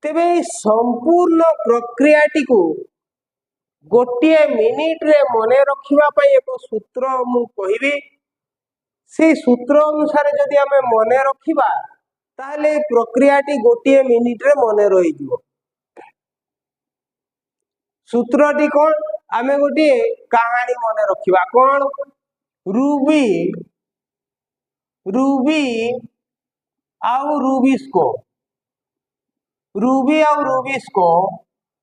तेबे संपूर्ण प्रक्रियाटी को गोटे मिनिट रे मने रखिबा पई एक सूत्र मु कहिबी से सूत्र अनुसार जदि आमे मने रखिबा ताहले प्रक्रियाटी गोटे मिनिट रे मने रहि जिवो। सूत्रटी कोन आमे गोटे कहानी मने रखिबा कोन रूबी रूबी आउ रूबिस्को रूबी आउ रूबिस्को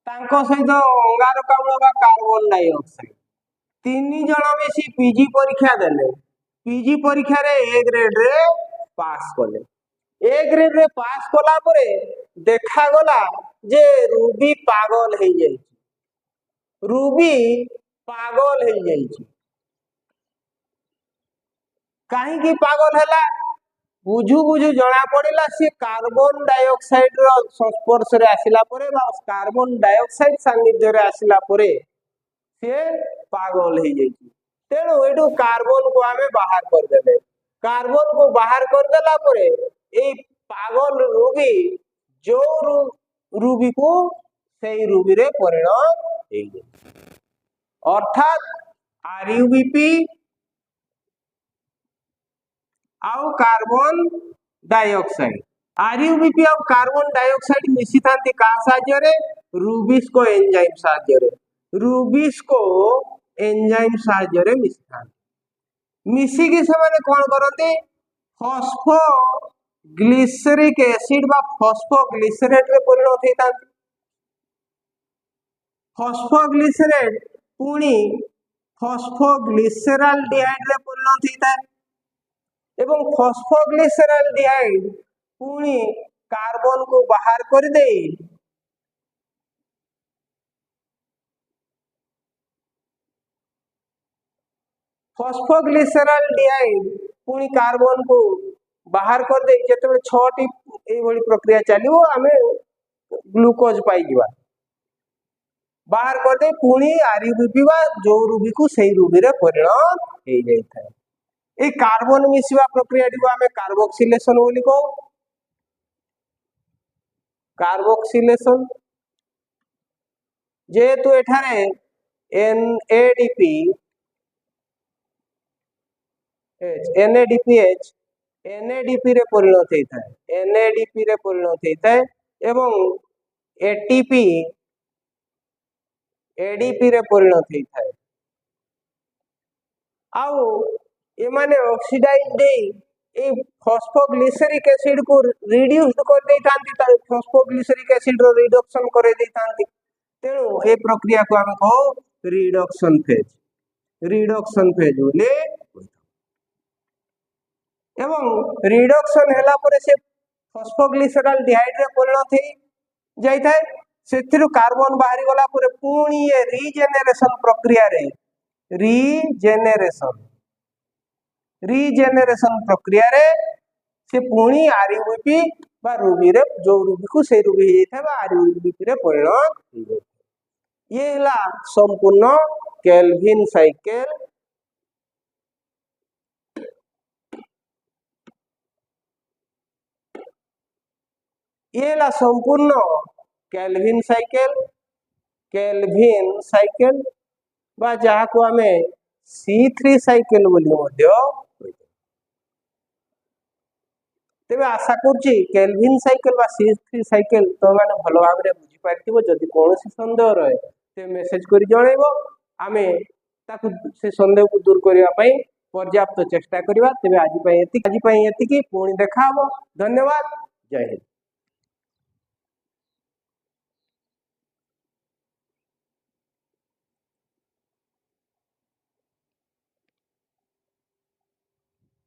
तांको सहित अंगारकाम्ल बा कार्बन डाइऑक्साइड तीन जण मिसी पीजी परीक्षा देले। पीजी परीक्षा रे ए ग्रेड रे पास कले। ए ग्रेड रे पास कला परे देखा गला जे रूबी पागल हे जाई। रूबी पागल हे जाई। काहे की पागल हैला बुझु बुझु जना पड़िला से कार्बन डाइऑक्साइड रो संस्पर्श रे आसिला परे बा कार्बन डाइऑक्साइड सानिध्य रे आसिला परे से पागल हे जाई। तेणु एटू कार्बन को आमे बाहर कर देले। कार्बन को बाहर कर देला परे ए पागल रूबी जो रूबी को सेई रूबी रे परिणत हे जाई। अर्थात आरयूबीपी आउ कार्बन डाइऑक्साइड आरयूबीपी आउ कार्बन डाइऑक्साइड मिसी थांती का साहाय्य रे रूबिस्को एंजाइम साहाय्य रे रूबिस्को एंजाइम साहाय्य रे मिसी थांती। मिसी की से माने कोन करंती फॉस्फोग्लिसरिक एसिड बा फॉस्फोग्लिसरेट रे परिणत हेतांती। फॉस्फोग्लिसरेट पुनी फॉस्फोग्लिसराल्डिहाइड रे परिणत हेता एवं फॉस्फोग्लिसराल्डिहाइड पुनी कार्बन को बाहर कर दे फॉस्फोग्लिसराल्डिहाइड पुनी कार्बन को बाहर कर दे जेतेबे 6 टी एई भली प्रक्रिया चलिवो आमे ग्लूकोज पाई जिवा बाहर कर दे पुनी आरयूबीपी बा जो रूबी को सेई रूबी रे परिणत हे जाई थाए। ए कार्बन मिसिवा प्रक्रिया को आमे कार्बोक्सिलेशन बोली कहू। कार्बोक्सिलेशन जेतु एठारे NADP NADPH NADP रे परिणत हेता है। NADP रे परिणत हेता है एवं ATP ADP रे परिणत हेता है। आउ ए माने ऑक्सीडाइज दे ए फॉस्फोग्लिसरिक एसिड को रिड्यूस्ड कर दे थांती ता फॉस्फोग्लिसरिक एसिड रो रिडक्शन करे दे थांती। तेणु ए प्रक्रिया को हम कहू रिडक्शन फेज बोले एवं रिडक्शन हैला परे से फॉस्फोग्लिसराल्डिहाइड रे परिणत हे जाई थाए। सेथिरु कार्बन बाहरी गला परे पुणी ए रीजेनरेशन प्रक्रिया रे रीजेनरेशन प्रक्रिया रे से पुणी आरयूबीपी बा रूबी रे जो रूबी को से रूबी हे था बा आरयूबीपी रे परिणत हे जाय। ये हला संपूर्ण केल्विन साइकिल। ये हला संपूर्ण केल्विन साइकिल बा जहा को हमें C3 साइकिल बोली मध्य तेबे आशा करछि केल्विन साइकिल बा C3 साइकिल तो माने भलो भाबरे बुझी पारथिबो। जदि कोनोसी संदेह रहे ते मेसेज करि जणैबो आमे ताकु से संदेह को दूर करिया पई पर्याप्त चेष्टा करिवा। तेबे आज पई एति पुणी देखा हबो। धन्यवाद। जय हिंद।